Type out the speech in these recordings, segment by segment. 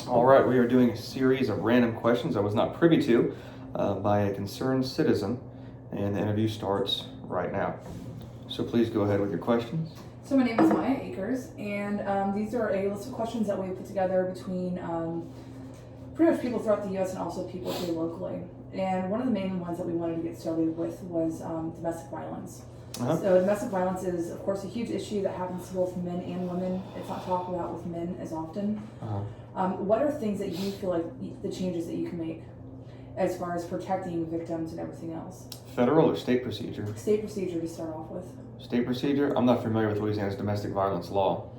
All right, we are doing a series of random questions I was not privy to by a concerned citizen, and the interview starts right now. So please go ahead with your questions. So my name is Maya Akers, and these are a list of questions that we put together between pretty much people throughout the U.S. and also people here locally. And one of the main ones that we wanted to get started with was domestic violence. So domestic violence is, of course, a huge issue that happens to both men and women. It's not talked about with men as often. What are things that you feel like the changes that you can make as far as protecting victims and everything else? Federal or state procedure? State procedure to start off with. State procedure? I'm not familiar with Louisiana's domestic violence law.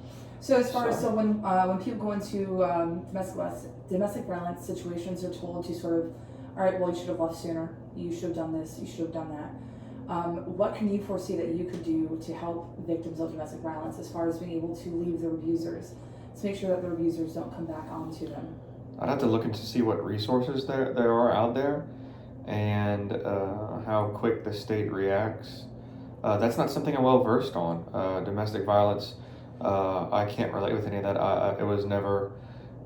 So as far as when people go into domestic violence situations, they're told to sort of, all right, well, you should have left sooner. You should have done this. You should have done that. What can you foresee that you could do to help victims of domestic violence as far as being able to leave their abusers, to make sure that their abusers don't come back onto them? I'd have to look into see what resources there are out there and how quick the state reacts. That's not something I'm well versed on. Domestic violence, I can't relate with any of that. It was never,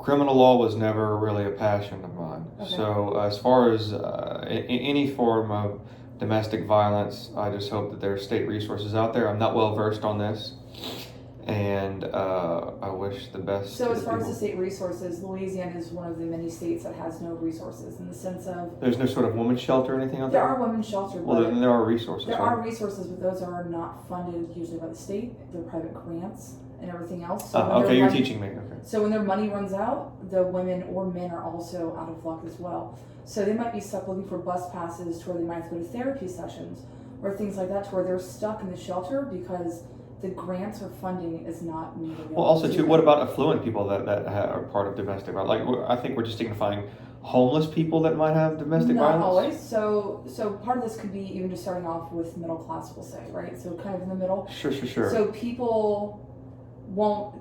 criminal law was never really a passion of mine. Okay. So as far as any form of domestic violence, I just hope that there are state resources out there. I'm not well versed on this, and I wish the best. So as far as the state resources, Louisiana is one of the many states that has no resources in the sense of there's no sort of women's shelter or anything out there there? are women's shelters. Well, then there are resources. There right? are resources, but those are not funded usually by the state. They're private grants and everything else. So Okay, you're teaching me. Okay. So when their money runs out, the women or men are also out of luck as well. So they might be stuck looking for bus passes to where they might have to go to therapy sessions or things like that, to where they're stuck in the shelter because the grants or funding is not needed. Well, also too, what about affluent people that are part of domestic violence? Like, I think we're just dignifying homeless people that might have domestic violence. Not always. So part of this could be even just starting off with middle class, we'll say, right? So kind of in the middle. Sure. So people won't,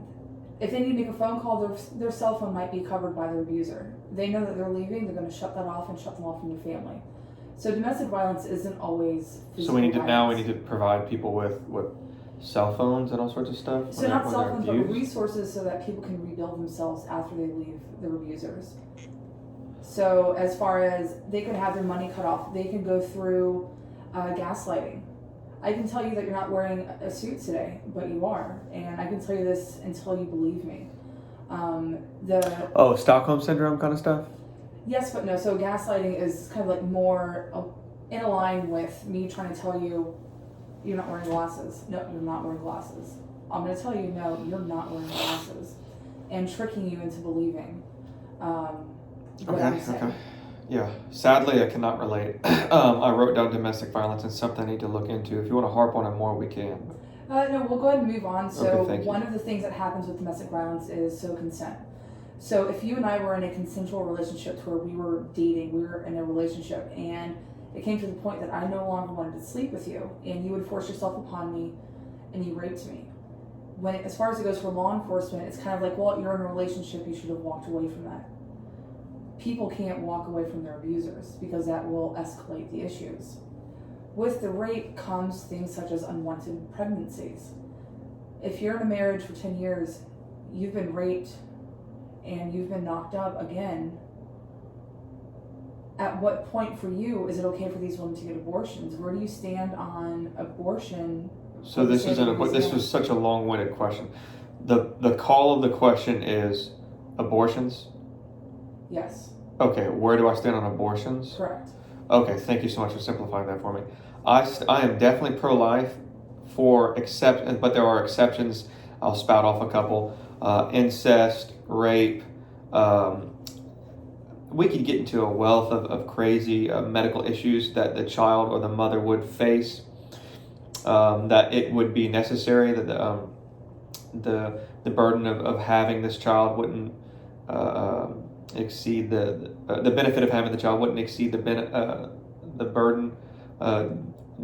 if they need to make a phone call, their cell phone might be covered by their abuser. They know that they're leaving, they're going to shut that off and shut them off from their family. So domestic violence isn't always So we need to provide people with cell phones and all sorts of stuff. So not cell phones, but resources so that people can rebuild themselves after they leave their abusers. So as far as they could have their money cut off, they can go through gaslighting. I can tell you that you're not wearing a suit today, but you are, and I can tell you this until you believe me. Stockholm syndrome kind of stuff. Yes, but no. So gaslighting is kind of like more in line with me trying to tell you you're not wearing glasses. No, you're not wearing glasses. I'm going to tell you, no, you're not wearing glasses, and tricking you into believing what I'm saying. Okay. Yeah, sadly I cannot relate. I wrote down domestic violence and something I need to look into. If you want to harp on it more, we can. No, we'll go ahead and move on. So Okay, one of the things that happens with domestic violence is consent. So if you and I were in a consensual relationship to where we were dating, we were in a relationship, and it came to the point that I no longer wanted to sleep with you, and you would force yourself upon me, and you raped me. As far as it goes for law enforcement, it's kind of like, well, you're in a relationship, you should have walked away from that. People can't walk away from their abusers because that will escalate the issues. With the rape comes things such as unwanted pregnancies. If you're in a marriage for 10 years, you've been raped and you've been knocked up again, at what point for you is it okay for these women to get abortions? Where do you stand on abortion? So this was such a long-winded question. The call of the question is abortions? Yes. Okay, where do I stand on abortions? Correct. Okay, thank you so much for simplifying that for me. I am definitely pro-life but there are exceptions. I'll spout off a couple. Incest, rape. We could get into a wealth of crazy medical issues that the child or the mother would face. That it would be necessary that the burden of having this child wouldn't exceed the benefit of having the child wouldn't exceed the burden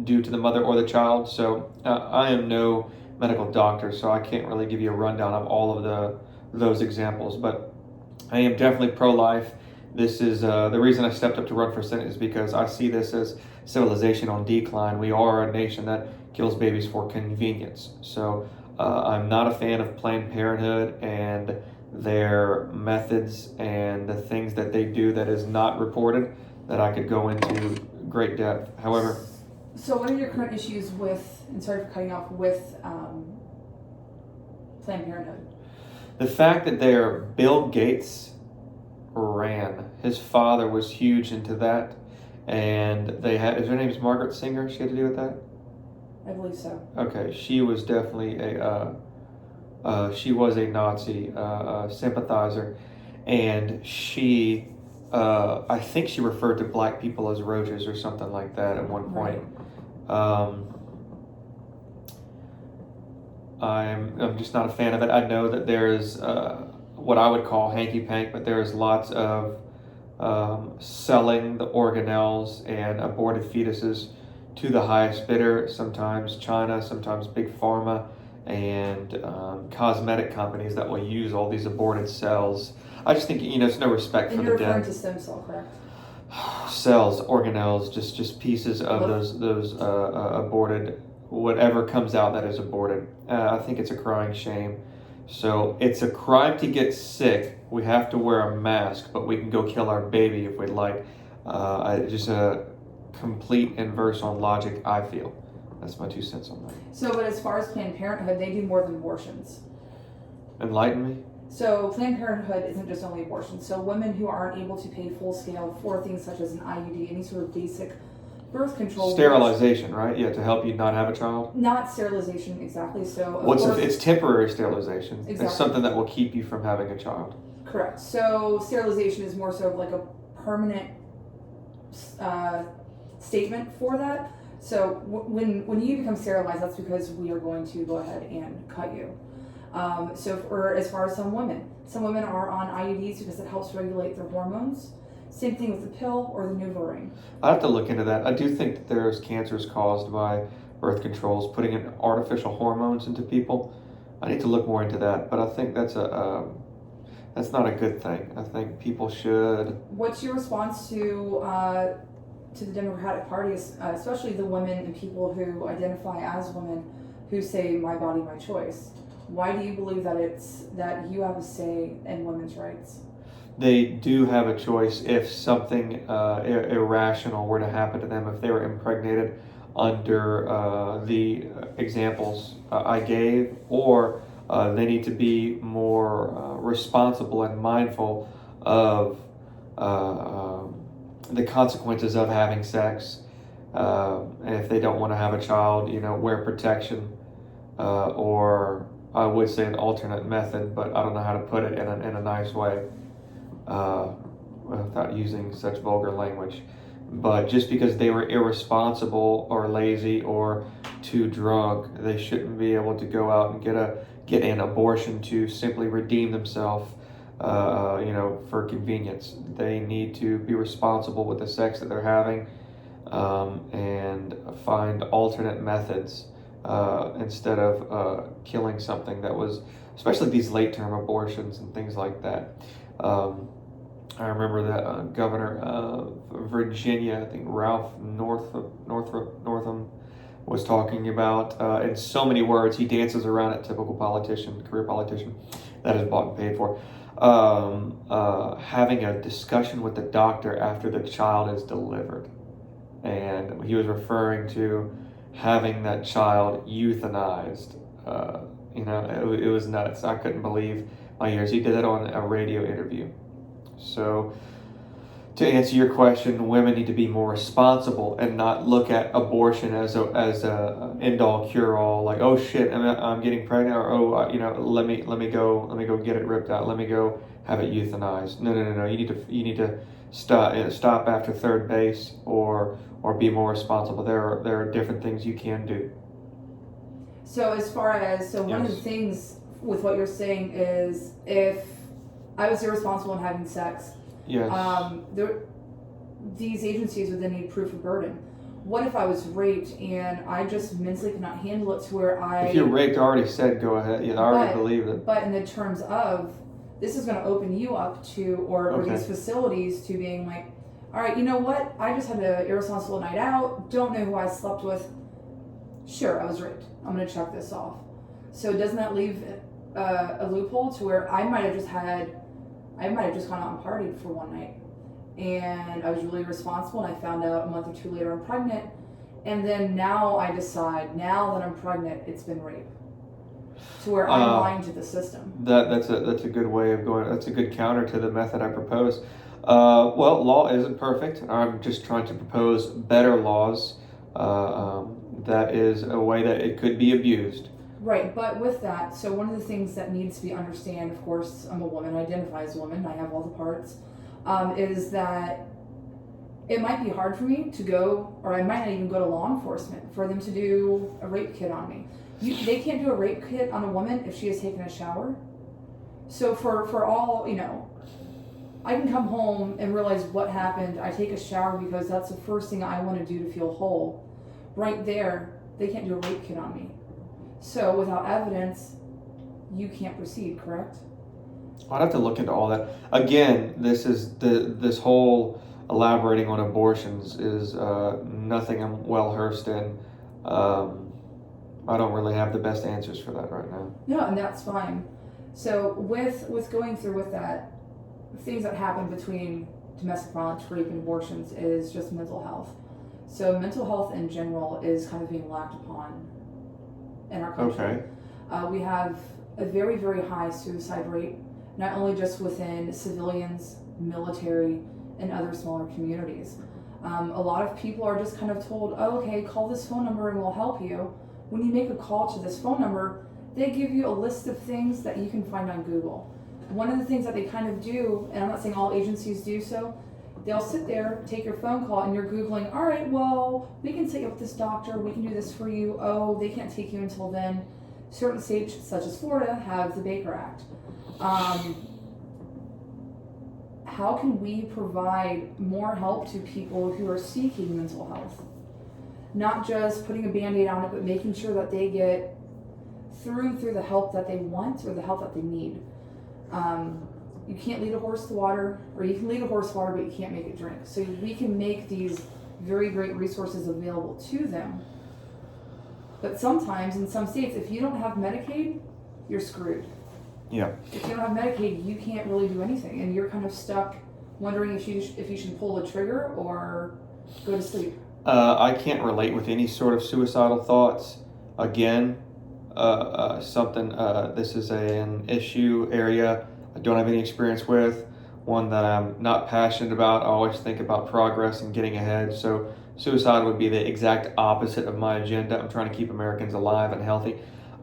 due to the mother or the child. So I am no medical doctor, so I can't really give you a rundown of all of those examples, but I am definitely pro-life. This is the reason I stepped up to run for Senate is because I see this as civilization on decline. We are a nation that kills babies for convenience. So I'm not a fan of Planned Parenthood and their methods and the things that they do that is not reported that I could go into great depth. However, so what are your current issues with, and sorry for cutting off, with Planned Parenthood? the fact that Bill Gates ran, his father was huge into that, and they had, her name's Margaret Singer, she had to do with that? I believe so. Okay, she was definitely she was a Nazi sympathizer, and she, I think she referred to black people as roaches or something like that at one point. I'm just not a fan of it. I know that there is what I would call hanky pank, but there is lots of selling the organelles and aborted fetuses to the highest bidder, sometimes China, sometimes big pharma, and cosmetic companies that will use all these aborted cells. I just think, there's no respect And for you're the referring dead. to stem cell, correct? Cells, organelles, just pieces of those aborted, whatever comes out that is aborted. I think it's a crying shame. So it's a crime to get sick. We have to wear a mask, but we can go kill our baby if we'd like. Just a complete inverse on logic, I feel. That's my 2 cents on that. So, but as far as Planned Parenthood, they do more than abortions. Enlighten me? So Planned Parenthood isn't just only abortion. So women who aren't able to pay full scale for things such as an IUD, any sort of basic birth control. Sterilization, right? Yeah, to help you not have a child? Not sterilization, exactly. So It's temporary sterilization. Exactly. It's something that will keep you from having a child. Correct. So sterilization is more so of like a permanent statement for that. So when you become sterilized, that's because we are going to go ahead and cut you. Or as far as some women are on IUDs because it helps regulate their hormones. Same thing with the pill or the NuvaRing. I have to look into that. I do think that there's cancers caused by birth controls, putting in artificial hormones into people. I need to look more into that, but I think that's not a good thing. I think people should. What's your response to the Democratic Party, especially the women and people who identify as women who say "my body, my choice"? Why do you believe that you have a say in women's rights? They do have a choice if something irrational were to happen to them, if they were impregnated under the examples I gave, or they need to be more responsible and mindful of the consequences of having sex. And if they don't want to have a child, wear protection, or I would say an alternate method, but I don't know how to put it in a nice way without using such vulgar language. But just because they were irresponsible or lazy or too drunk, they shouldn't be able to go out and get an abortion to simply redeem themselves, for convenience. They need to be responsible with the sex that they're having, and find alternate methods instead of killing something that was, especially these late-term abortions and things like that. I remember that Governor of Virginia, I think Ralph Northam, was talking about, in so many words, he dances around it, typical politician, career politician, that is bought and paid for, having a discussion with the doctor after the child is delivered. And he was referring to having that child euthanized. It was nuts. I couldn't believe my ears. He did that on a radio interview. So, to answer your question, women need to be more responsible and not look at abortion as a end-all cure-all. Like, oh shit, I'm getting pregnant, or let me go get it ripped out. Let me go have it euthanized. No. You need to stop after third base, or be more responsible. There are different things you can do. So one of the things with what you're saying is, if I was irresponsible in having sex, yes, these agencies would then need proof of burden. What if I was raped and I just mentally could not handle it to where if you're raped, I already said go ahead. I already believe it. But in the terms of, this is going to open you up to, or these facilities to being like, all right, you know what? I just had an irresponsible night out. Don't know who I slept with. Sure, I was raped. I'm going to check this off. So doesn't that leave a loophole to where I might have just gone out and partied for one night, and I was really irresponsible, and I found out a month or two later I'm pregnant, and then now I decide, now that I'm pregnant, it's been rape, to where I'm lying to the system. That's a good way of going. That's a good counter to the method I propose. Well, law isn't perfect. I'm just trying to propose better laws. That is a way that it could be abused. Right, but with that, so one of the things that needs to be understand, of course, I'm a woman, I identify as a woman, I have all the parts, is that it might be hard for me to go, or I might not even go to law enforcement for them to do a rape kit on me. They can't do a rape kit on a woman if she has taken a shower. So for all, I can come home and realize what happened. I take a shower because that's the first thing I want to do to feel whole. Right there, they can't do a rape kit on me. So without evidence, you can't proceed, correct? I'd have to look into all that. Again, this whole elaborating on abortions is nothing I'm well versed in. I don't really have the best answers for that right now. No, and that's fine. So with going through with that, things that happen between domestic violence, rape, and abortions is just mental health. So mental health in general is kind of being lacked upon in our country. Okay. We have a very, very high suicide rate, not only just within civilians, military, and other smaller communities. A lot of people are just kind of told, oh, okay, call this phone number and we'll help you. When you make a call to this phone number, they give you a list of things that you can find on Google. One of the things that they kind of do, and I'm not saying all agencies do so, they'll sit there, take your phone call, and you're Googling, all right, well, we can set you up with this doctor, we can do this for you, oh, they can't take you until then. Certain states, such as Florida, have the Baker Act. How can we provide more help to people who are seeking mental health? Not just putting a Band-Aid on it, but making sure that they get through the help that they want or the help that they need. You can't lead a horse to water, or you can lead a horse to water, but you can't make it drink. So we can make these very great resources available to them. But sometimes in some states, if you don't have Medicaid, you're screwed. Yeah. If you don't have Medicaid, you can't really do anything, and you're kind of stuck wondering if you should pull the trigger or go to sleep. I can't relate with any sort of suicidal thoughts. Again, this is an issue area I don't have any experience with, one that I'm not passionate about. I always think about progress and getting ahead. So suicide would be the exact opposite of my agenda. I'm trying to keep Americans alive and healthy.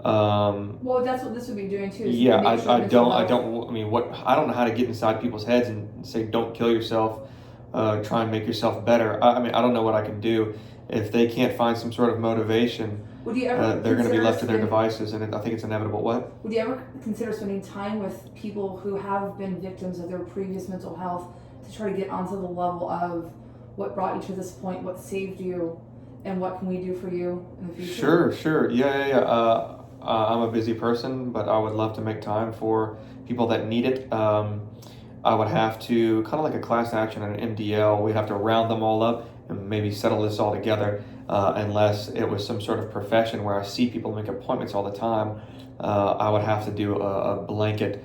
Well, that's what this would be doing too. Yeah, I don't know how to get inside people's heads and say, don't kill yourself, try and make yourself better. I don't know what I can do. If they can't find some sort of motivation, they're going to be left to their devices, and I think it's inevitable. What? Would you ever consider spending time with people who have been victims of their previous mental health to try to get onto the level of what brought you to this point, what saved you, and what can we do for you in the future? Sure. Yeah. I'm a busy person, but I would love to make time for people that need it. I would have to, kind of like a class action and an MDL, we'd have to round them all up and maybe settle this all together, unless it was some sort of profession where I see people make appointments all the time. I would have to do a blanket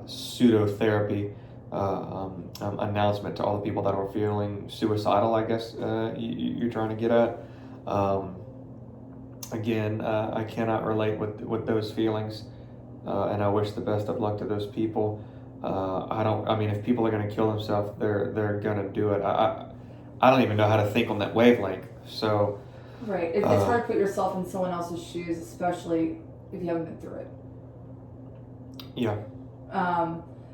pseudo-therapy announcement to all the people that are feeling suicidal, I guess you're trying to get at. Again, I cannot relate with those feelings, and I wish the best of luck to those people. If people are going to kill themselves, they're going to do it. I don't even know how to think on that wavelength. So, right, it's hard to put yourself in someone else's shoes, especially if you haven't been through it. Yeah.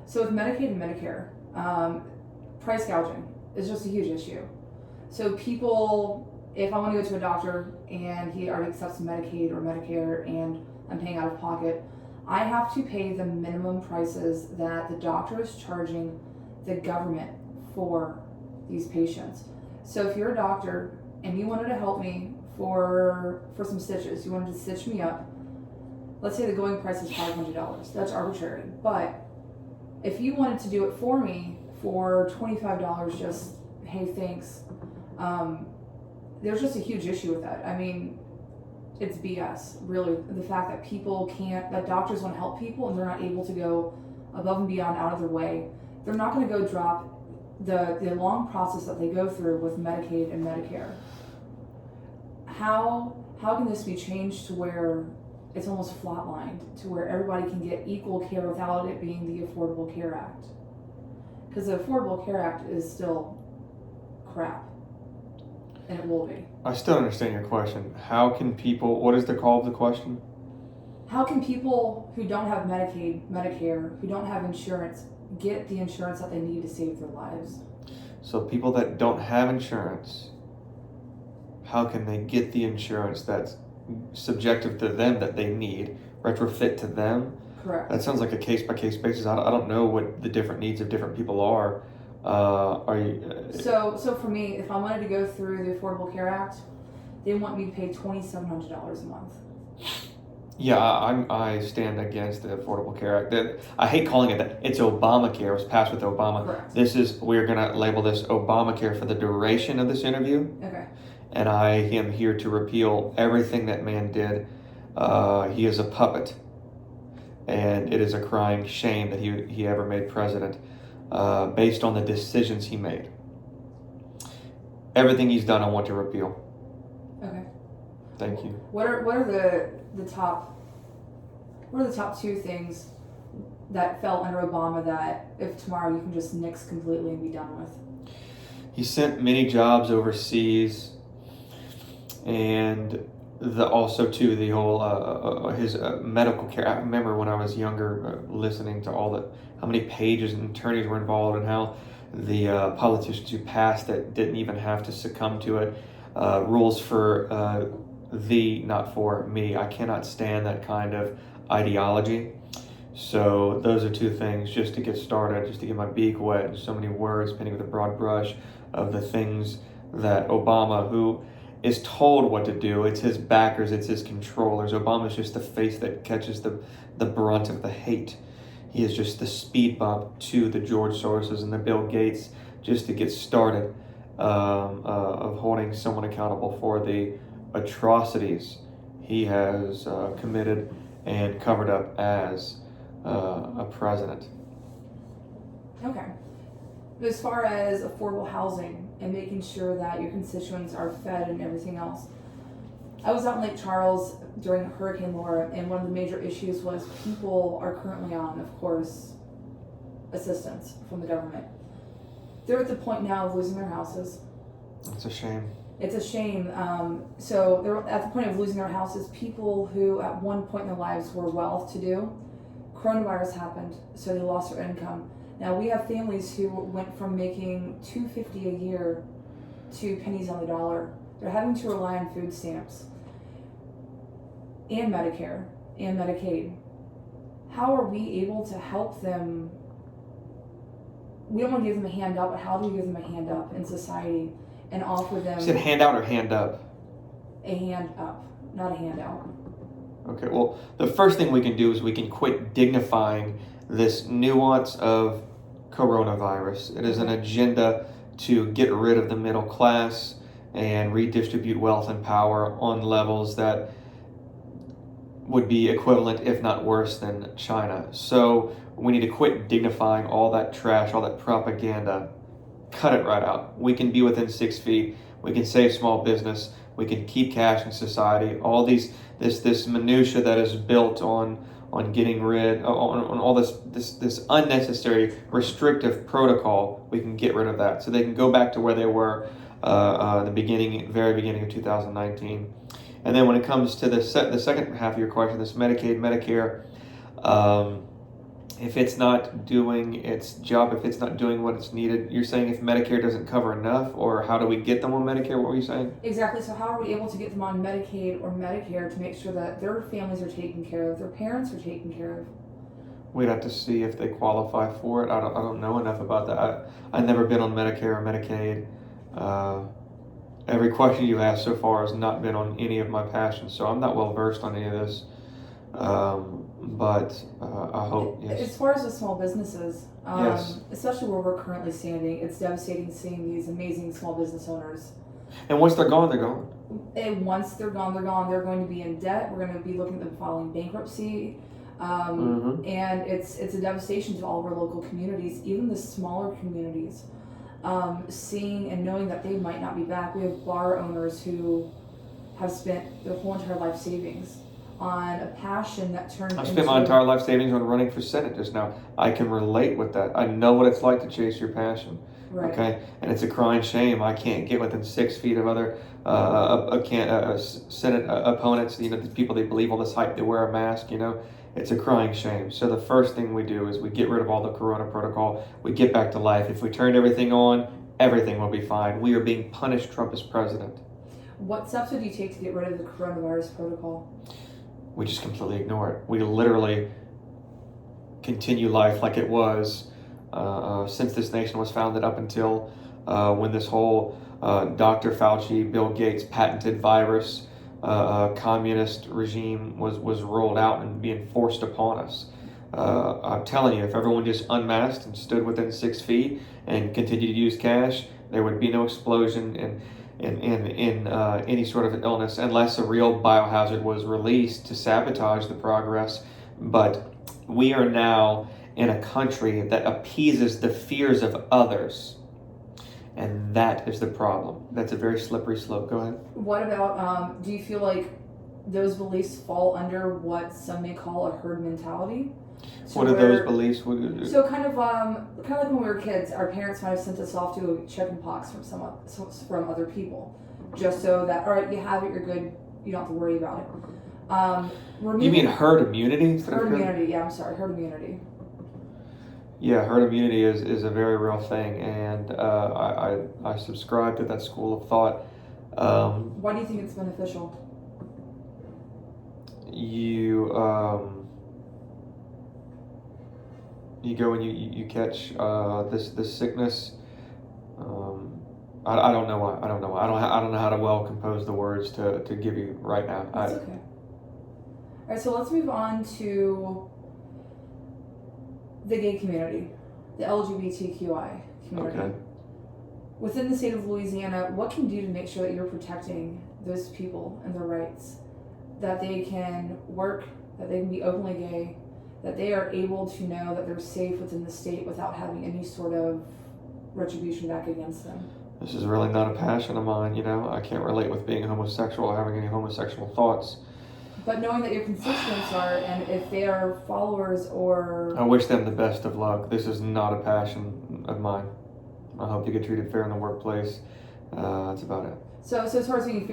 So with Medicaid and Medicare, price gouging is just a huge issue. So people, if I want to go to a doctor and he already accepts Medicaid or Medicare and I'm paying out of pocket, I have to pay the minimum prices that the doctor is charging the government for these patients. So if you're a doctor and you wanted to help me for some stitches, you wanted to stitch me up, let's say the going price is $500. That's arbitrary. But if you wanted to do it for me for $25, just, hey, thanks, there's just a huge issue with that. I mean, it's BS, really. The fact that that doctors want to help people and they're not able to go above and beyond out of their way. They're not going to go drop the long process that they go through with Medicaid and Medicare. How can this be changed to where it's almost flatlined, to where everybody can get equal care without it being the Affordable Care Act? Because the Affordable Care Act is still crap, and it will be. I still don't understand your question. How can people, what is the call of the question? How can people who don't have Medicaid, Medicare, who don't have insurance, get the insurance that they need to save their lives? So people that don't have insurance, how can they get the insurance that's subjective to them that they need, retrofit to them? Correct. That sounds like a case-by-case basis. I don't know what the different needs of different people are. Are you? So for me, if I wanted to go through the Affordable Care Act, they want me to pay $2,700 a month. Yeah, I stand against the Affordable Care Act. I hate calling it that. It's Obamacare. It was passed with Obama. Correct. We're gonna label this Obamacare for the duration of this interview. Okay. And I am here to repeal everything that man did. He is a puppet, and it is a crying shame that he ever made president, based on the decisions he made. Everything he's done, I want to repeal. Okay. Thank you. What are the top two things that fell under Obama that if tomorrow you can just nix completely and be done with? He sent many jobs overseas, and also too the whole his medical care. I remember when I was younger, listening to how many pages and attorneys were involved, and how the politicians who passed it didn't even have to succumb to it. Rules for thee, not for me. I cannot stand that kind of ideology. So those are two things, just to get started, just to get my beak wet, and so many words painting with a broad brush of the things that Obama, who is told what to do, it's his backers, it's his controllers. Obama's just the face that catches the brunt of the hate. He is just the speed bump to the George Soroses and the Bill Gates, just to get started, of holding someone accountable for the atrocities he has committed and covered up as a president. Okay. As far as affordable housing and making sure that your constituents are fed and everything else, I was out in Lake Charles during Hurricane Laura, and one of the major issues was people are currently on, of course, assistance from the government. They're at the point now of losing their houses. It's a shame. It's a shame. So they're at the point of losing their houses. People who at one point in their lives were well-to-do, coronavirus happened, so they lost their income. Now we have families who went from making $250 a year to pennies on the dollar. They're having to rely on food stamps and Medicare and Medicaid. How are we able to help them? We don't want to give them a hand up, but how do we give them a hand up in society and offer them? You said hand out or hand up? A hand up, not a handout. Okay, well, the first thing we can do is we can quit dignifying this nuance of coronavirus. It is an agenda to get rid of the middle class and redistribute wealth and power on levels that would be equivalent, if not worse, than China. So we need to quit dignifying all that trash, all that propaganda. Cut it right out. We can be within 6 feet. We can save small business. We can keep cash in society. All this minutia that is built on getting rid on all this unnecessary restrictive protocol, we can get rid of that, so they can go back to where they were very beginning of 2019. And then when it comes to the second half of your question, this Medicaid, Medicare, if it's not doing its job, if it's not doing what it's needed, you're saying if Medicare doesn't cover enough, or how do we get them on Medicare? What were you saying? Exactly. So how are we able to get them on Medicaid or Medicare to make sure that their families are taken care of, their parents are taken care of? We'd have to see if they qualify for it. I don't know enough about that. I've never been on Medicare or Medicaid. Every question you've asked so far has not been on any of my passions, so I'm not well versed on any of this. But I hope, yes. As far as the small businesses, yes. Especially where we're currently standing, it's devastating seeing these amazing small business owners And once they're gone, they're gone. And once they're gone, they're gone. They're going to be in debt. We're going to be looking at them filing bankruptcy. And it's a devastation to all of our local communities, even the smaller communities. Seeing and knowing that they might not be back. We have bar owners who have spent their whole entire life savings on a passion that turned I spent my entire life savings on running for Senate just now. I can relate with that. I know what it's like to chase your passion. Right. Okay, and it's a crying shame I can't get within 6 feet of other Senate opponents. You know, the people they believe all this hype. They wear a mask. You know, it's a crying shame. So the first thing we do is we get rid of all the Corona protocol. We get back to life. If we turned everything on, everything will be fine. We are being punished. Trump is president. What steps would you take to get rid of the coronavirus protocol? We just completely ignore it. We literally continue life like it was since this nation was founded up until when this whole Dr. Fauci, Bill Gates patented virus communist regime was rolled out and being forced upon us. I'm telling you, if everyone just unmasked and stood within 6 feet and continued to use cash, there would be no explosion in any sort of illness unless a real biohazard was released to sabotage the progress. But we are now in a country that appeases the fears of others, and that is the problem. That's a very slippery slope. Go ahead. What about, do you feel like those beliefs fall under what some may call a herd mentality? What are those beliefs? So kind of like when we were kids, our parents might have sent us off to chicken pox from other people, just so that, all right, you have it, you're good, you don't have to worry about it. You mean herd immunity? Herd immunity, yeah, I'm sorry, herd immunity. Yeah, herd immunity is a very real thing, and I subscribe to that school of thought. Why do you think it's beneficial? You go and you catch this sickness. I don't know why. I don't know why. I don't know how to well compose the words to give you right now. That's okay. All right, so let's move on to the gay community, the LGBTQI community. Okay. Within the state of Louisiana, what can you do to make sure that you're protecting those people and their rights, that they can work, that they can be openly gay, that they are able to know that they're safe within the state without having any sort of retribution back against them? This is really not a passion of mine, you know. I can't relate with being homosexual or having any homosexual thoughts. But knowing that your constituents are, and if they are followers or... I wish them the best of luck. This is not a passion of mine. I hope you get treated fair in the workplace. That's about it. So as far as being,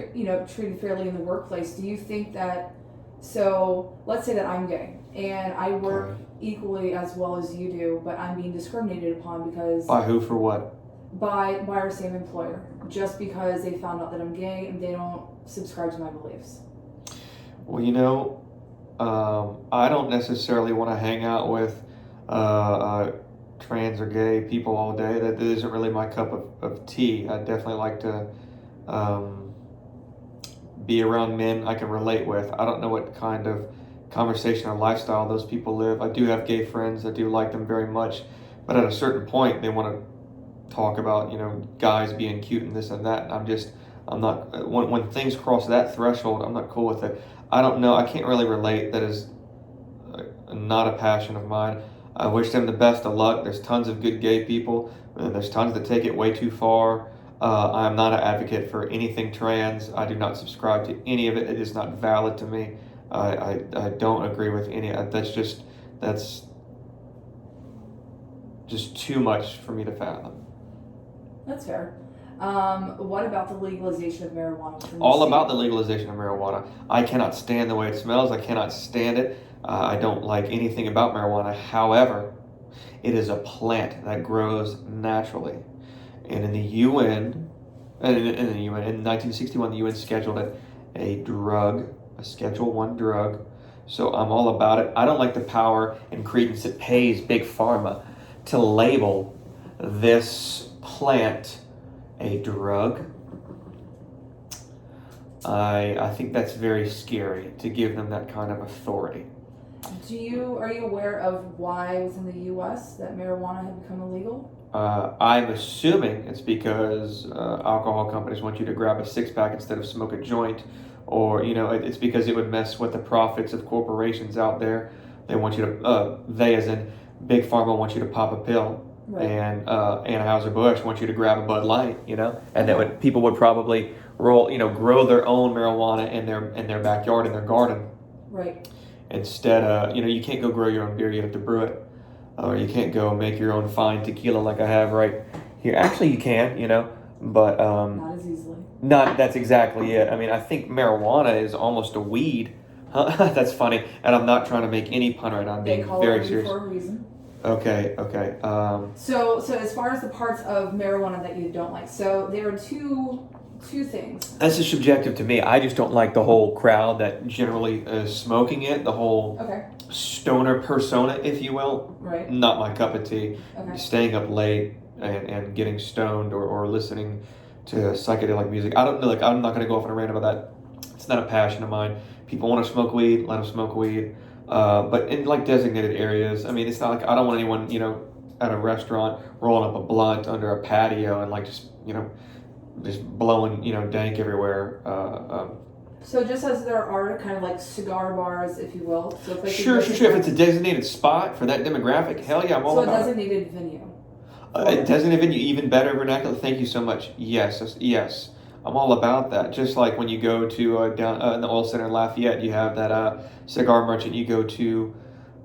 treated fairly in the workplace, do you think that, so let's say that I'm gay and I work equally as well as you do, but I'm being discriminated upon because... By who for what? By our same employer, just because they found out that I'm gay and they don't subscribe to my beliefs. Well, you know, I don't necessarily want to hang out with trans or gay people all day. That isn't really my cup of tea. I definitely like to be around men I can relate with. I don't know what kind of conversation or lifestyle those people live. I do have gay friends. I do like them very much. But at a certain point, they want to talk about, guys being cute and this and that. And I'm not, when things cross that threshold, I'm not cool with it. I don't know. I can't really relate. That is not a passion of mine. I wish them the best of luck. There's tons of good gay people, and there's tons that take it way too far. I'm not an advocate for anything trans. I do not subscribe to any of it. It is not valid to me. I don't agree with any. That's just too much for me to fathom. That's fair. What about the legalization of marijuana? All about the legalization of marijuana. I cannot stand the way it smells. I cannot stand it. I don't like anything about marijuana. However, it is a plant that grows naturally. And in the UN, in 1961, the UN scheduled it a Schedule 1 drug. So I'm all about it. I don't like the power and credence it pays Big Pharma to label this plant a drug. I think that's very scary to give them that kind of authority. Are you aware of why within the U.S. that marijuana had become illegal? I'm assuming it's because alcohol companies want you to grab a 6-pack instead of smoke a joint, or it's because it would mess with the profits of corporations out there. They want you to, they as in Big Pharma, want you to pop a pill, Right. and Anheuser-Busch wants you to grab a Bud Light, and that people would probably grow their own marijuana in their backyard, in their garden, Right. instead of, you can't go grow your own beer, you have to brew it. Or you can't go make your own fine tequila like I have right here. Actually, you can, but Not as easily. that's exactly it. I mean, I think marijuana is almost a weed. That's funny, and I'm not trying to make any pun right now. I'm They being call very it serious. for a reason. Okay. So as far as the parts of marijuana that you don't like, so there are two things. That's just subjective to me. I just don't like the whole crowd that generally is smoking it. The whole Okay. stoner persona, if you will. Right. Not my cup of tea. Okay. Staying up late and getting stoned or listening to psychedelic music. I don't know. Like, I'm not going to go off on a rant about that. It's not a passion of mine. People want to smoke weed, let them smoke weed. But in like designated areas, I mean, it's not like I don't want anyone, at a restaurant rolling up a blunt under a patio and like just blowing, dank everywhere. So just as there are kind of like cigar bars, if you will. So if Sure. If it's a designated spot for that demographic, hell yeah, I'm all so a about it. designated venue. A designated venue, even better vernacular. Thank you so much. Yes. I'm all about that. Just like when you go to down in the oil center in Lafayette, you have that cigar merchant. You go to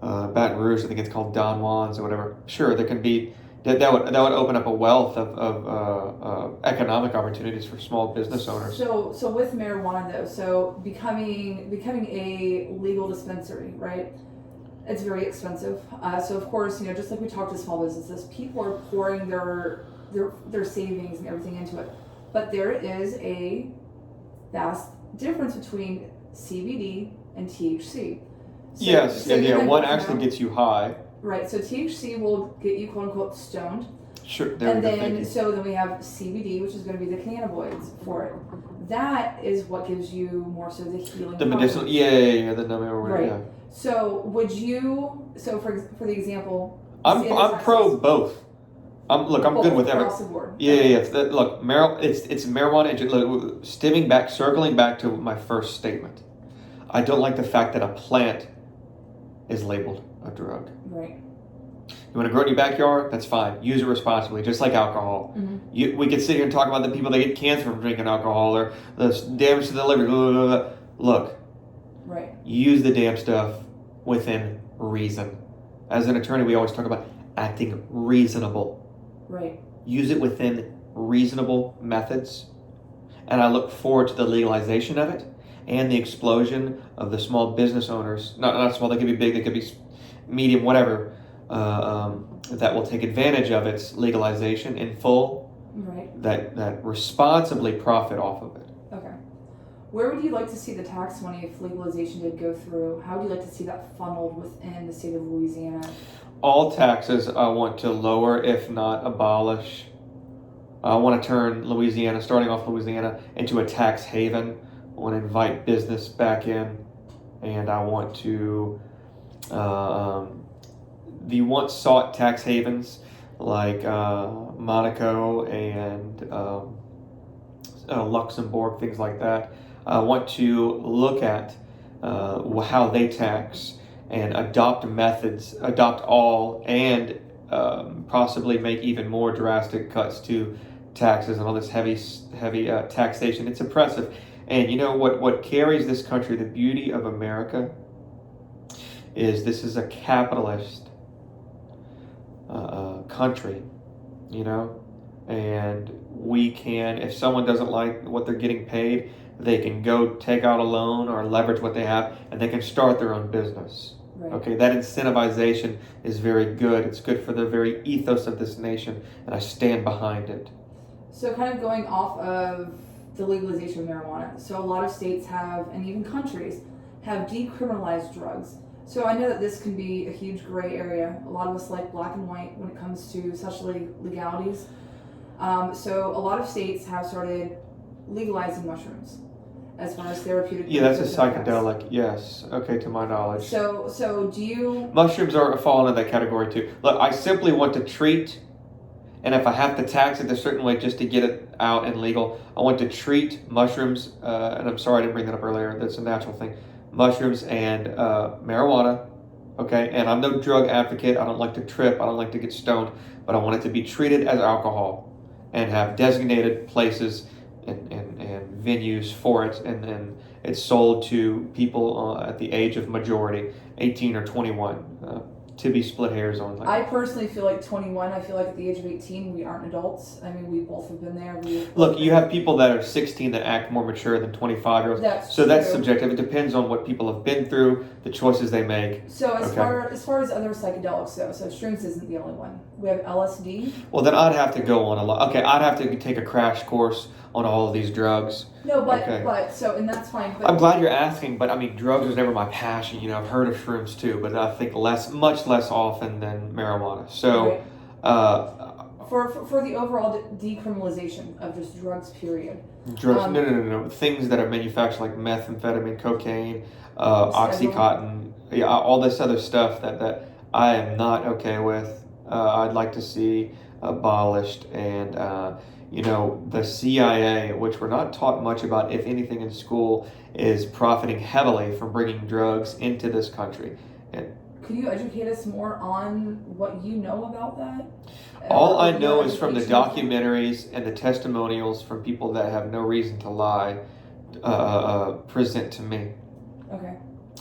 Baton Rouge, I think it's called Don Juan's or whatever. Sure, there can be that would open up a wealth of economic opportunities for small business owners. So with marijuana though, so becoming a legal dispensary, right? It's very expensive. So of course, just like we talked to small businesses, people are pouring their savings and everything into it. But there is a vast difference between CBD and THC. So One actually gets you high. Right. So THC will get you quote unquote stoned. Sure. Then we have CBD, which is going to be the cannabinoids for it. That is what gives you more so the healing. The medicinal. Yeah. The number. Right. Yeah. So would you? So for the example, I'm pro both. I'm good with everything. Across the board. Yeah. Look, it's marijuana. Circling back to my first statement. I don't like the fact that a plant is labeled a drug. Right. You want to grow it in your backyard? That's fine. Use it responsibly, just like alcohol. Mm-hmm. We could sit here and talk about the people that get cancer from drinking alcohol or the damage to the liver. Blah, blah, blah. Look. Right. Use the damn stuff within reason. As an attorney, we always talk about acting reasonable. Right. Use it within reasonable methods. And I look forward to the legalization of it and the explosion of the small business owners. Not small, they could be big, they could be medium, whatever, that will take advantage of its legalization in full. Right. That responsibly profit off of it. Okay. Where would you like to see the tax money if legalization did go through? How would you like to see that funneled within the state of Louisiana? All taxes I want to lower, if not abolish. I want to turn Louisiana, starting off Louisiana, into a tax haven. I want to invite business back in, and I want to the once sought tax havens like Monaco and Luxembourg, things like that. I want to look at how they tax and adopt all, and possibly make even more drastic cuts to taxes and all this heavy taxation. It's oppressive. And you know what carries this country, the beauty of America, is this is a capitalist country, and we can, if someone doesn't like what they're getting paid, they can go take out a loan or leverage what they have, and they can start their own business. Right. Okay, that incentivization is very good. It's good for the very ethos of this nation, and I stand behind it. So kind of going off of the legalization of marijuana. So a lot of states have, and even countries, have decriminalized drugs. So I know that this can be a huge gray area. A lot of us like black and white when it comes to such legalities. So a lot of states have started legalizing mushrooms. as far as therapeutic. Yeah, that's a benefits of effects. psychedelic. Yes. Okay, to my knowledge. So do you? Mushrooms are fall into that category too. Look, I simply want to treat, and if I have to tax it a certain way just to get it out and legal, I want to treat mushrooms. And I'm sorry I didn't bring that up earlier. That's a natural thing. Mushrooms and marijuana. Okay, and I'm no drug advocate. I don't like to trip. I don't like to get stoned. But I want it to be treated as alcohol, and have designated places and venues for it, and then it's sold to people at the age of majority, 18 or 21, to be split hairs on. I personally feel like 21. I feel like at the age of 18, we aren't adults. I mean, we both have been there. Look, you have people that are 16 that act more mature than 25-year-olds. That's That's true. subjective. It depends on what people have been through, the choices they make. So as Okay. far as other psychedelics though, so shrooms isn't the only one. We have LSD. Well, then I'd have to go on a lot. Okay, I'd have to take a crash course on all of these drugs. No, Okay. but so and that's fine. But I'm glad you're asking, but I mean, drugs was never my passion. You know, I've heard of shrooms too, but I think much less often than marijuana. So, Right. uh, for the overall decriminalization of just drugs, period. drugs, no. Things that are manufactured like methamphetamine, cocaine, Schedule. Oxycontin, yeah, all this other stuff that I am not okay with. I'd like to see abolished, and the CIA, which we're not taught much about, if anything, in school, is profiting heavily from bringing drugs into this country. And Could you educate us more on what you know about that? all I Your know is from the education? documentaries and the testimonials from people that have no reason to lie present to me. Okay.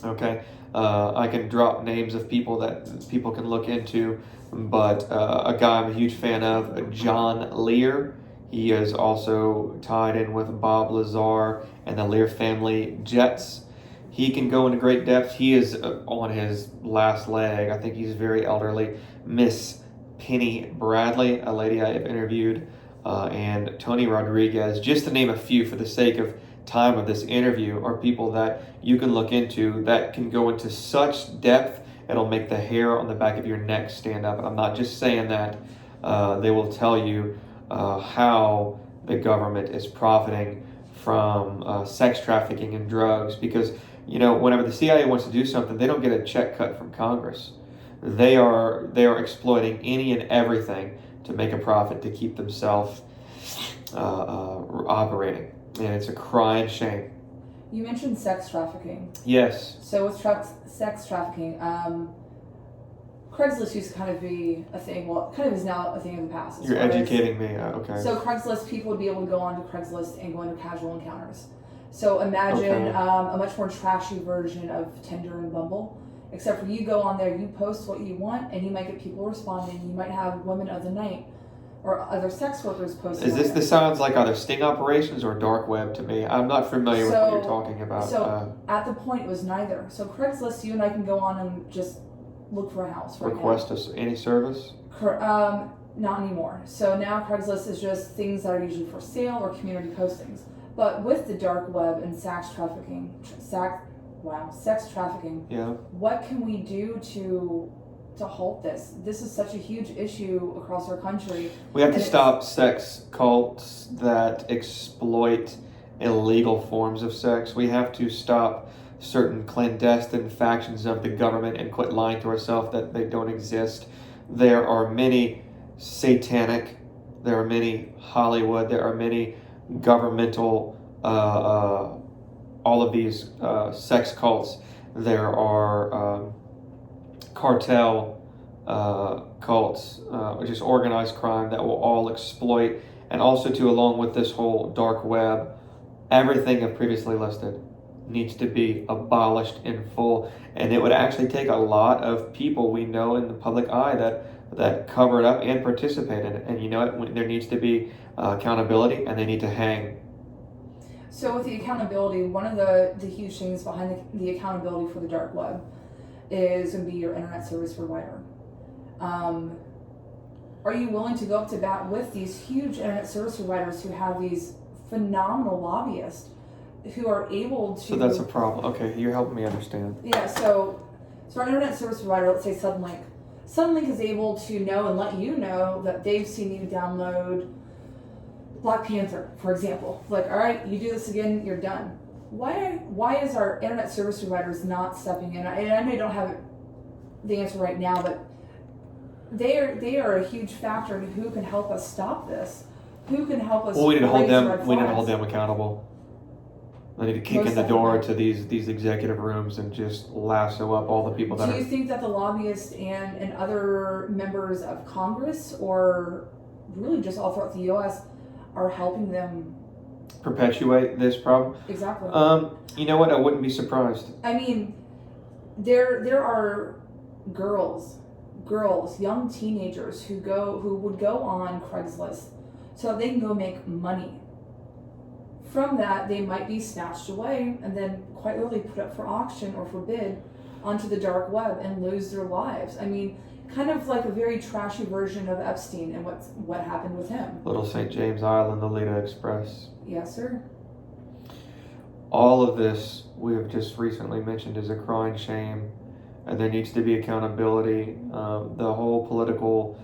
Okay, I can drop names of people that people can look into, but a guy I'm a huge fan of, John Lear. He is also tied in with Bob Lazar and the Lear family jets. He can go into great depth. He is on his last leg. I think he's very elderly. Miss Penny Bradley, a lady I have interviewed, and Tony Rodriguez, just to name a few for the sake of time of this interview, are people that you can look into that can go into such depth it'll make the hair on the back of your neck stand up. And I'm not just saying that. They will tell you how the government is profiting from sex trafficking and drugs, because whenever the CIA wants to do something, they don't get a check cut from Congress. They are exploiting any and everything to make a profit to keep themselves operating, and it's a crying shame. You mentioned sex trafficking. Yes. So with sex trafficking, Craigslist used to kind of be a thing. Well, it kind of is now a thing of the past. You're educating me. Okay. So Craigslist, people would be able to go onto Craigslist and go into casual encounters. So imagine Okay. a much more trashy version of Tinder and Bumble, except for you go on there, you post what you want, and you might get people responding. You might have women of the night or other sex workers posting. This sounds like either sting operations or dark web to me. I'm not familiar with what you're talking about. So at the point, it was neither. So Craigslist, you and I can go on and just look for a house right request us any service. Not anymore. So now Craigslist is just things that are usually for sale or community postings. But with the dark web and sex trafficking, Yeah. what can we do to halt this? This is such a huge issue across our country. We have to And stop sex cults that exploit illegal forms of sex. We have to stop certain clandestine factions of the government and quit lying to ourselves that they don't exist. There are many satanic, there are many Hollywood, there are many governmental, all of these sex cults. There are cartel cults, just organized crime that will all exploit, and also along with this whole dark web, everything I've previously listed needs to be abolished in full. And it would actually take a lot of people we know in the public eye that cover it up and participate in it. And there needs to be accountability, and they need to hang. So with the accountability, one of the huge things behind the accountability for the dark web is going to be your internet service provider. Are you willing to go up to bat with these huge internet service providers who have these phenomenal lobbyists who are able to... So that's a problem. Okay, you're helping me understand. Yeah, so our internet service provider, let's say Suddenlink is able to know and let you know that they've seen you download Black Panther, for example. Like, all right, you do this again, you're done. why is our internet service providers not stepping in? And I know you don't have the answer right now, but they are a huge factor in who can help us stop this. Who can help us? Well, we need to hold raise the them. red We need to flags? hold them accountable. They need to kick Most in the door definitely. to these executive rooms and just lasso up all the people that Do are. you think that the lobbyists and other members of Congress, or really just all throughout the U.S., are helping them? Perpetuate this problem. Exactly. You know what? I wouldn't be surprised. I mean, there are girls, young teenagers who would go on Craigslist so that they can go make money. From that, they might be snatched away and then quite literally put up for auction or for bid onto the dark web and lose their lives. I mean, kind of like a very trashy version of Epstein and what happened with him. Little St. James Island, the Lolita Express. Yes, sir. All of this we have just recently mentioned is a crying shame, and there needs to be accountability. The whole political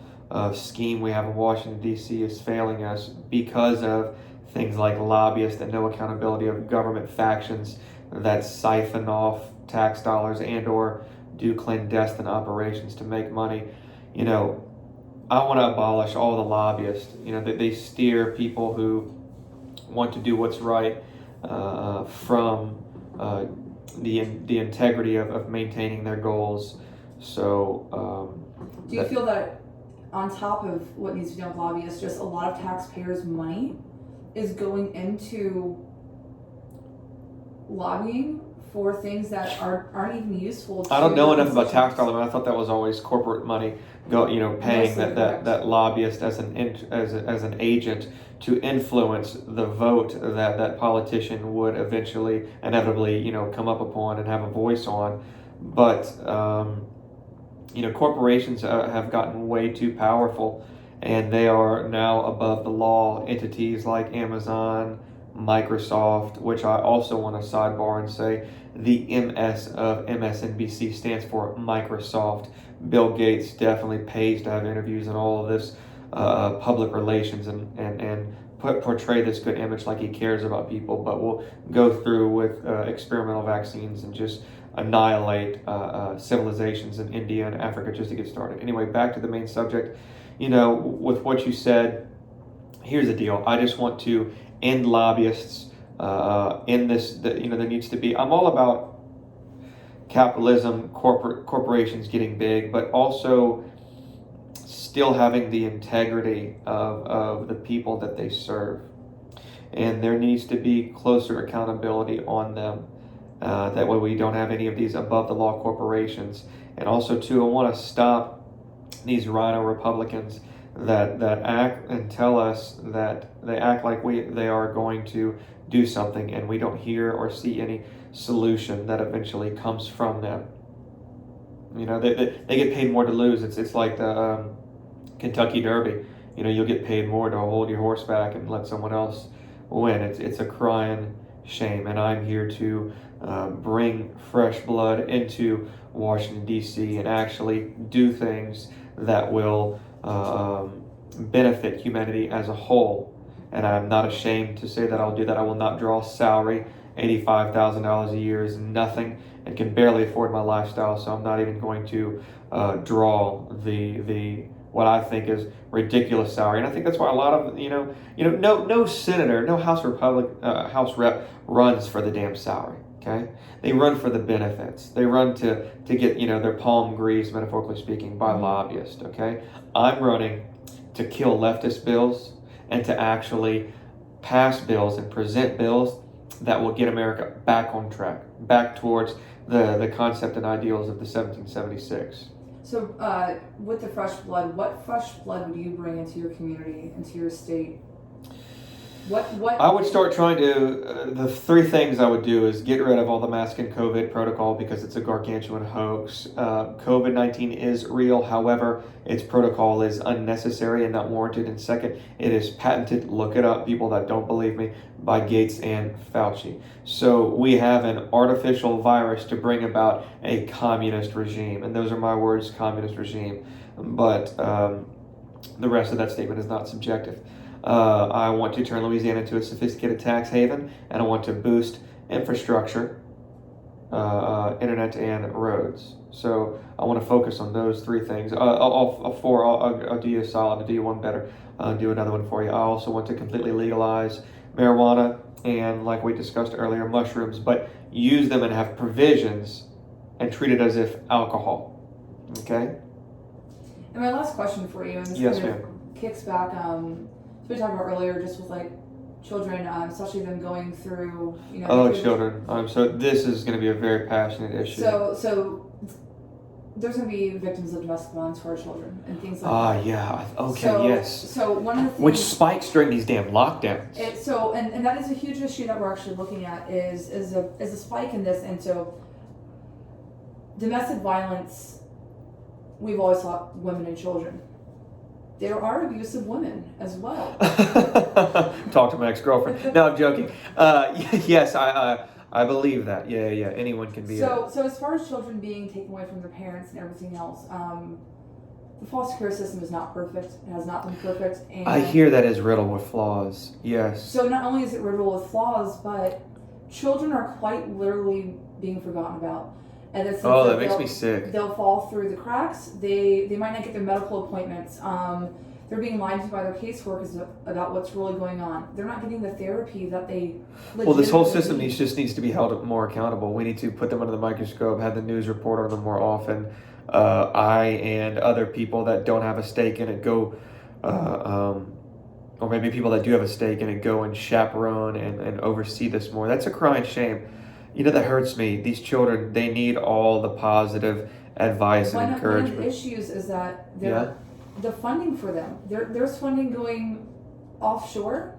scheme we have in Washington, D.C. is failing us because of things like lobbyists and no accountability of government factions that siphon off tax dollars and or do clandestine operations to make money. You know, I want to abolish all the lobbyists. You know, they steer people who want to do what's right from the integrity of maintaining their goals. So Do you feel that on top of what needs to be done with lobbyists, just a lot of taxpayers' money is going into lobbying for things that aren't even useful to I don't know the enough about tax constituents? dollars. I thought that was always corporate money paying Mostly correct. that lobbyist as an agent to influence the vote that politician would eventually inevitably come up upon and have a voice on. But corporations have gotten way too powerful, and they are now above the law. Entities like Amazon, Microsoft, which I also want to sidebar and say the MS of MSNBC stands for Microsoft. Bill Gates definitely pays to have interviews and all of this public relations and portray this good image like he cares about people, but will go through with experimental vaccines and just annihilate civilizations in India and Africa just to get started. Anyway, back to the main subject. With what you said, here's the deal. I just want to end lobbyists in this. There needs to be. I'm all about capitalism, corporations getting big, but also still having the integrity of the people that they serve. And there needs to be closer accountability on them. That way we don't have any of these above the law corporations. And also too, I want to stop these rhino Republicans that act and tell us that they act like they are going to do something, and we don't hear or see any solution that eventually comes from them. They get paid more to lose. It's like the Kentucky Derby. You'll get paid more to hold your horse back and let someone else win. It's a crying shame, and I'm here to bring fresh blood into Washington, D.C. and actually do things that will benefit humanity as a whole. And I'm not ashamed to say that I'll do that. I will not draw salary. $85,000 a year is nothing and can barely afford my lifestyle, so I'm not even going to draw the what I think is ridiculous salary. And I think that's why a lot of no senator, no House rep runs for the damn salary. Okay, they run for the benefits. They run to get their palm greased, metaphorically speaking, by lobbyists. Okay, I'm running to kill leftist bills and to actually pass bills and present bills that will get America back on track, back towards the concept and ideals of the 1776. So, with the fresh blood, what fresh blood would you bring into your community, into your state? What? I would start trying to, the three things I would do is get rid of all the mask and COVID protocol because it's a gargantuan hoax. COVID-19 is real, however, its protocol is unnecessary and not warranted. And second, it is patented, look it up, people that don't believe me, by Gates and Fauci. So we have an artificial virus to bring about a communist regime. And those are my words, communist regime. But the rest of that statement is not subjective. I want to turn Louisiana into a sophisticated tax haven, and I want to boost infrastructure, internet, and roads. So I want to focus on those three things. I'll do you a solid. I'll do you one better. I'll do another one for you. I also want to completely legalize marijuana and, like we discussed earlier, mushrooms, but use them and have provisions and treat it as if alcohol. Okay? And my last question for you, and this Yes, kind ma'am. of kicks back, we talked about earlier, just with like children, especially them going through, Children. So this is going to be a very passionate issue. So there's going to be victims of domestic violence for our children and things like that. Yeah. Okay, So, yes. So one of the things, Which spikes during these damn lockdowns. and that is a huge issue that we're actually looking at is a spike in this, and so domestic violence, we've always thought women and children. There are abusive women as well. Talk to my ex-girlfriend. No, I'm joking. Yes, I believe that. Yeah. Anyone can be. So as far as children being taken away from their parents and everything else, the foster care system is not perfect. It has not been perfect. And I hear that is riddled with flaws. Yes. so not only is it riddled with flaws, but children are quite literally being forgotten about. And it's that makes me sick. They'll fall through the cracks. They might not get their medical appointments. They're being lied to by their caseworkers about what's really going on. They're not getting the therapy that they. Well, this whole system need. needs to be held more accountable. We need to put them under the microscope, have the news report on them more often. I and other people that don't have a stake in it go, or maybe people that do have a stake in it go and chaperone and oversee this more. That's a crying shame. That hurts me. These children, they need all the positive advice and encouragement. One of the issues is that the funding for them, there's funding going offshore.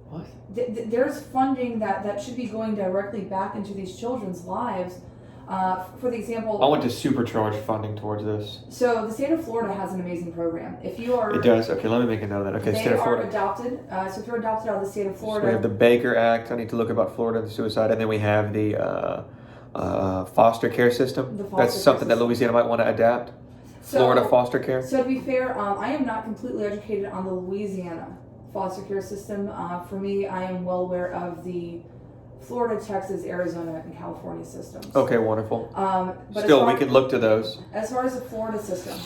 What? There's funding that should be going directly back into these children's lives. For the example, I want to supercharge funding towards this. So the state of Florida has an amazing program. If you are, it does. Okay, let me make a note of that. Okay, they state of Florida. are adopted. So if you're adopted out of the state of Florida, So we have the Baker Act. I need to look about Florida and suicide, and then we have the foster care system. That's something that Louisiana might want to adapt. Florida foster care. So to be fair, I am not completely educated on the Louisiana foster care system. For me, I am well aware of the Florida, Texas, Arizona, and California systems. Okay, wonderful. But still, we could look to those. As far as the Florida system,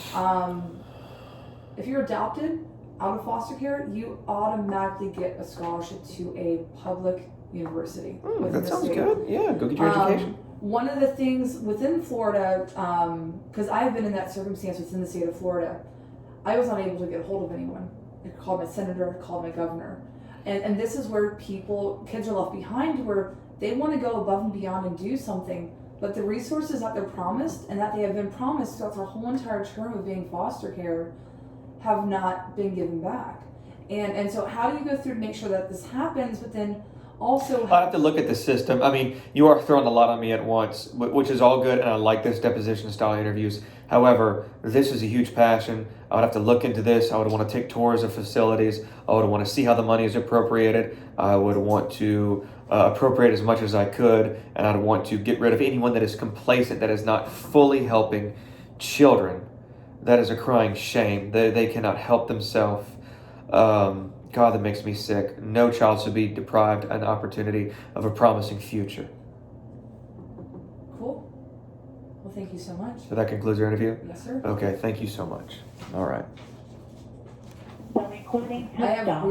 if you're adopted out of foster care, you automatically get a scholarship to a public university. That sounds good. Yeah, go get your education. One of the things within Florida, because I've been in that circumstance within the state of Florida, I was unable to get a hold of anyone. I called my senator, I called my governor. And this is where kids are left behind, where they want to go above and beyond and do something, but the resources that they're promised and that they have been promised throughout their whole entire term of being foster care have not been given back. And so how do you go through to make sure that this happens, but then also I have to look at the system. I mean, you are throwing a lot on me at once, which is all good, and I like this deposition style interviews. However, this is a huge passion. I would have to look into this. I would want to take tours of facilities. I would want to see how the money is appropriated. I would want to appropriate as much as I could, and I'd want to get rid of anyone that is complacent, that is not fully helping children. That is a crying shame. They cannot help themselves. God, that makes me sick. No child should be deprived an opportunity of a promising future. Cool. Well, thank you so much. So that concludes your interview? Yes, sir. Okay, thank you so much. All right. The recording I has have stopped.